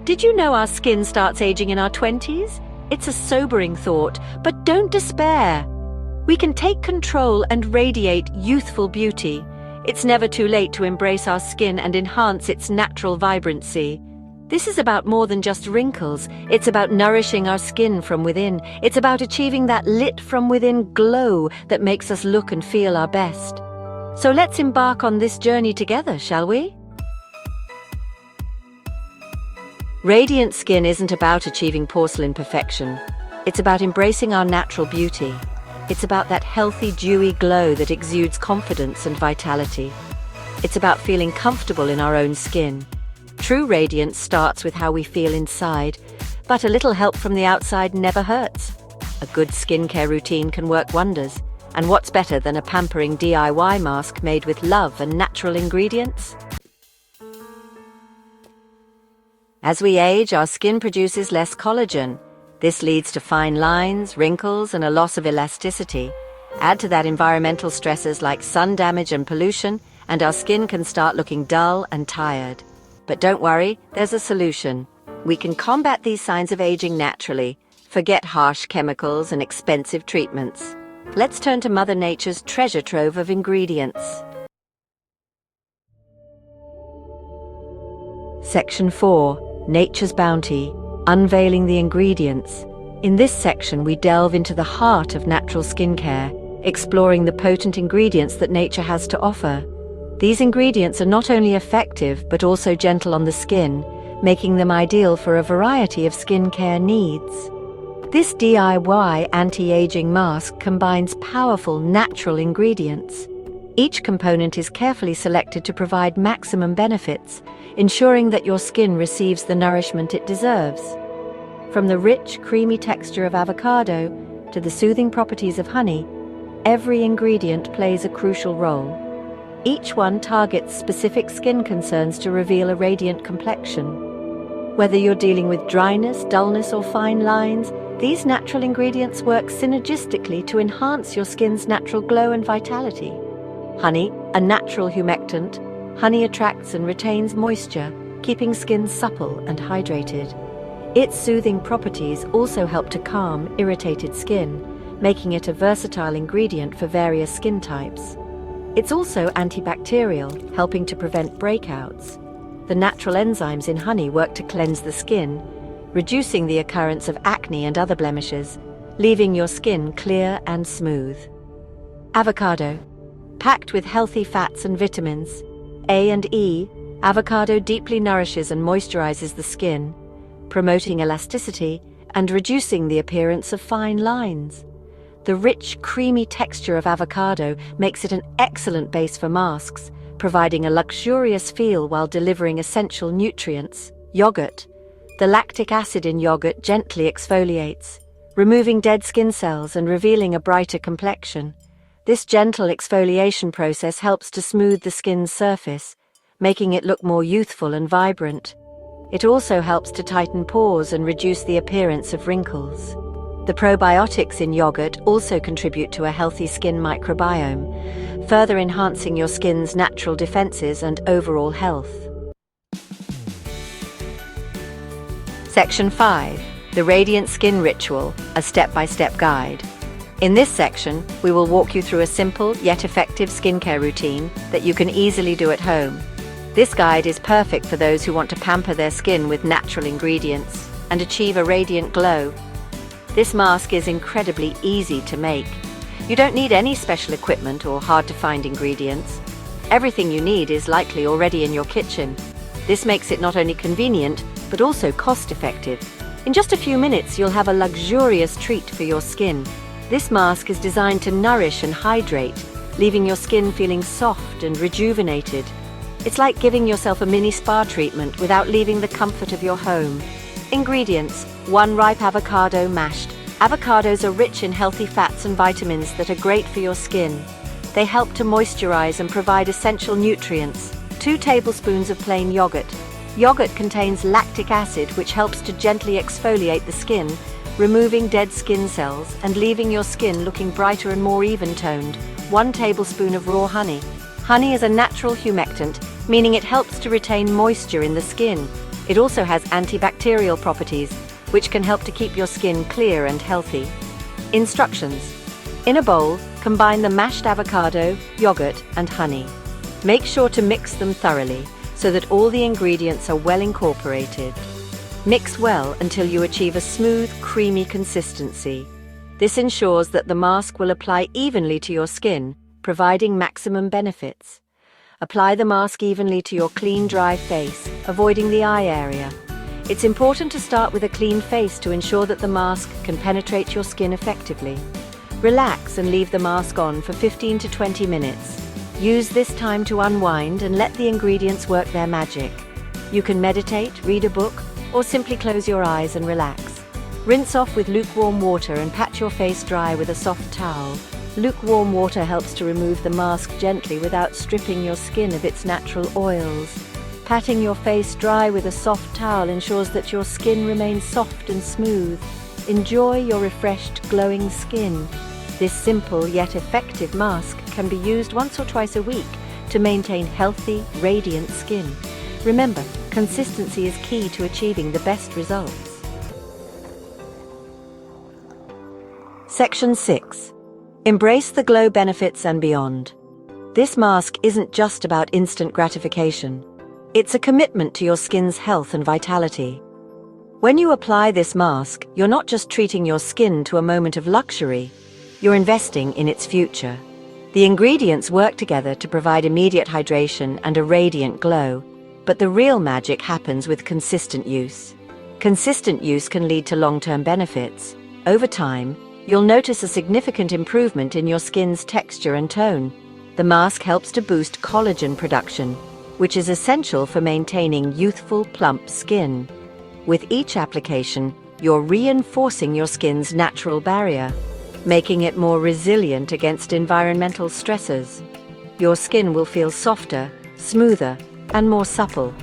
Did you know our skin starts aging in our 20s? It's a sobering thought, but don't despair. We can take control and radiate youthful beauty. It's never too late to embrace our skin and enhance its natural vibrancy. This is about more than just wrinkles. It's about nourishing our skin from within. It's about achieving that lit from within glow that makes us look and feel our best. So let's embark on this journey together, shall we? Radiant skin isn't about achieving porcelain perfection. It's about embracing our natural beauty. It's about that healthy, dewy glow that exudes confidence and vitality. It's about feeling comfortable in our own skin. True radiance starts with how we feel inside, but a little help from the outside never hurts. A good skincare routine can work wonders, and what's better than a pampering DIY mask made with love and natural ingredients? As we age, our skin produces less collagen. This leads to fine lines, wrinkles, and a loss of elasticity. Add to that environmental stresses like sun damage and pollution, and our skin can start looking dull and tired. But don't worry, there's a solution. We can combat these signs of aging naturally. Forget harsh chemicals and expensive treatments. Let's turn to Mother Nature's treasure trove of ingredients. Section 4. Nature's Bounty, Unveiling the Ingredients. In this section, we delve into the heart of natural skincare, exploring the potent ingredients that nature has to offer. These ingredients are not only effective, but also gentle on the skin, making them ideal for a variety of skincare needs. This DIY anti-aging mask combines powerful natural ingredients. Each component is carefully selected to provide maximum benefits, ensuring that your skin receives the nourishment it deserves. From the rich, creamy texture of avocado to the soothing properties of honey, every ingredient plays a crucial role. Each one targets specific skin concerns to reveal a radiant complexion. Whether you're dealing with dryness, dullness, or fine lines, these natural ingredients work synergistically to enhance your skin's natural glow and vitality. Honey, a natural humectant, honey attracts and retains moisture, keeping skin supple and hydrated. Its soothing properties also help to calm irritated skin, making it a versatile ingredient for various skin types. It's also antibacterial, helping to prevent breakouts. The natural enzymes in honey work to cleanse the skin, reducing the occurrence of acne and other blemishes, leaving your skin clear and smooth. Avocado. Packed with healthy fats and vitamins, A and E, avocado deeply nourishes and moisturizes the skin, promoting elasticity and reducing the appearance of fine lines. The rich, creamy texture of avocado makes it an excellent base for masks, providing a luxurious feel while delivering essential nutrients. Yogurt. The lactic acid in yogurt gently exfoliates, removing dead skin cells and revealing a brighter complexion. This gentle exfoliation process helps to smooth the skin's surface, making it look more youthful and vibrant. It also helps to tighten pores and reduce the appearance of wrinkles. The probiotics in yogurt also contribute to a healthy skin microbiome, further enhancing your skin's natural defenses and overall health. Section 5. The Radiant Skin Ritual, a step-by-step guide. In this section, we will walk you through a simple yet effective skincare routine that you can easily do at home. This guide is perfect for those who want to pamper their skin with natural ingredients and achieve a radiant glow. This mask is incredibly easy to make. You don't need any special equipment or hard-to-find ingredients. Everything you need is likely already in your kitchen. This makes it not only convenient, but also cost-effective. In just a few minutes, you'll have a luxurious treat for your skin. This mask is designed to nourish and hydrate, leaving your skin feeling soft and rejuvenated. It's like giving yourself a mini spa treatment without leaving the comfort of your home. Ingredients: 1 ripe avocado mashed. Avocados are rich in healthy fats and vitamins that are great for your skin. They help to moisturize and provide essential nutrients. 2 tablespoons of plain yogurt. Yogurt contains lactic acid, which helps to gently exfoliate the skin, removing dead skin cells and leaving your skin looking brighter and more even-toned. 1 tablespoon of raw honey. Honey is a natural humectant, meaning it helps to retain moisture in the skin. It also has antibacterial properties, which can help to keep your skin clear and healthy. Instructions. In a bowl, combine the mashed avocado, yogurt, and honey. Make sure to mix them thoroughly so that all the ingredients are well incorporated. Mix well until you achieve a smooth, creamy consistency. This ensures that the mask will apply evenly to your skin, providing maximum benefits. Apply the mask evenly to your clean, dry face, avoiding the eye area. It's important to start with a clean face to ensure that the mask can penetrate your skin effectively. Relax and leave the mask on for 15 to 20 minutes. Use this time to unwind and let the ingredients work their magic. You can meditate, read a book, or simply close your eyes and relax. Rinse off with lukewarm water and pat your face dry with a soft towel. Lukewarm water helps to remove the mask gently without stripping your skin of its natural oils. Patting your face dry with a soft towel ensures that your skin remains soft and smooth. Enjoy your refreshed, glowing skin. This simple yet effective mask can be used once or twice a week to maintain healthy, radiant skin. Remember, consistency is key to achieving the best results. Section 6. Embrace the glow benefits and beyond. This mask isn't just about instant gratification. It's a commitment to your skin's health and vitality. When you apply this mask, you're not just treating your skin to a moment of luxury, you're investing in its future. The ingredients work together to provide immediate hydration and a radiant glow, but the real magic happens with consistent use. Consistent use can lead to long-term benefits. Over time, you'll notice a significant improvement in your skin's texture and tone. The mask helps to boost collagen production, which is essential for maintaining youthful, plump skin. With each application, you're reinforcing your skin's natural barrier, making it more resilient against environmental stressors. Your skin will feel softer, smoother, and more supple.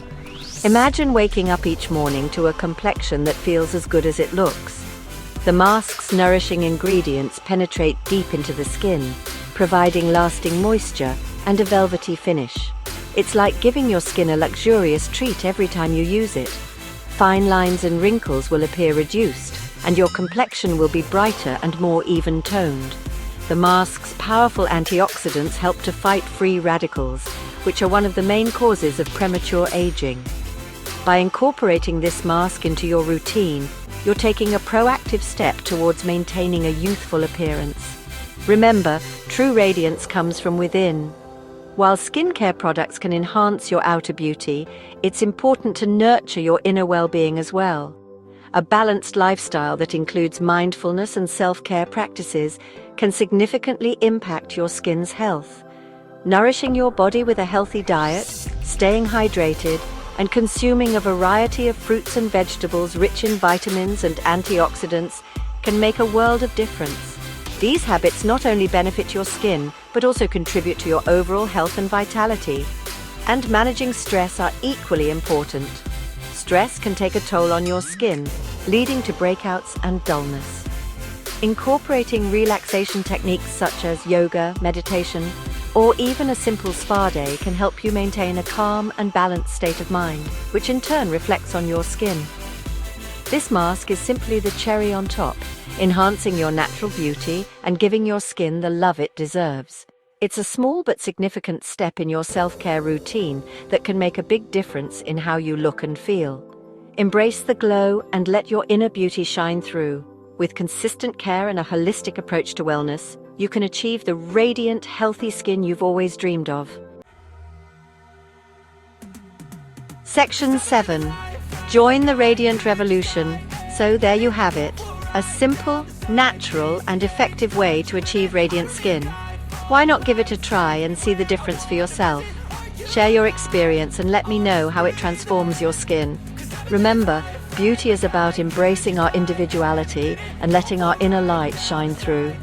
Imagine waking up each morning to a complexion that feels as good as it looks. The mask's nourishing ingredients penetrate deep into the skin, providing lasting moisture and a velvety finish. It's like giving your skin a luxurious treat every time you use it. Fine lines and wrinkles will appear reduced, and your complexion will be brighter and more even-toned. The mask's powerful antioxidants help to fight free radicals, which are one of the main causes of premature aging. By incorporating this mask into your routine, you're taking a proactive step towards maintaining a youthful appearance. Remember, true radiance comes from within. While skincare products can enhance your outer beauty, it's important to nurture your inner well-being as well. A balanced lifestyle that includes mindfulness and self-care practices can significantly impact your skin's health. Nourishing your body with a healthy diet, staying hydrated, and consuming a variety of fruits and vegetables rich in vitamins and antioxidants can make a world of difference. These habits not only benefit your skin, but also contribute to your overall health and vitality. And managing stress are equally important. Stress can take a toll on your skin, leading to breakouts and dullness. Incorporating relaxation techniques such as yoga, meditation, or even a simple spa day can help you maintain a calm and balanced state of mind, which in turn reflects on your skin. This mask is simply the cherry on top, enhancing your natural beauty and giving your skin the love it deserves. It's a small but significant step in your self-care routine that can make a big difference in how you look and feel. Embrace the glow and let your inner beauty shine through. With consistent care and a holistic approach to wellness, you can achieve the radiant, healthy skin you've always dreamed of. Section 7. Join the Radiant Revolution. So there you have it. A simple, natural, and effective way to achieve radiant skin. Why not give it a try and see the difference for yourself? Share your experience and let me know how it transforms your skin. Remember, beauty is about embracing our individuality and letting our inner light shine through.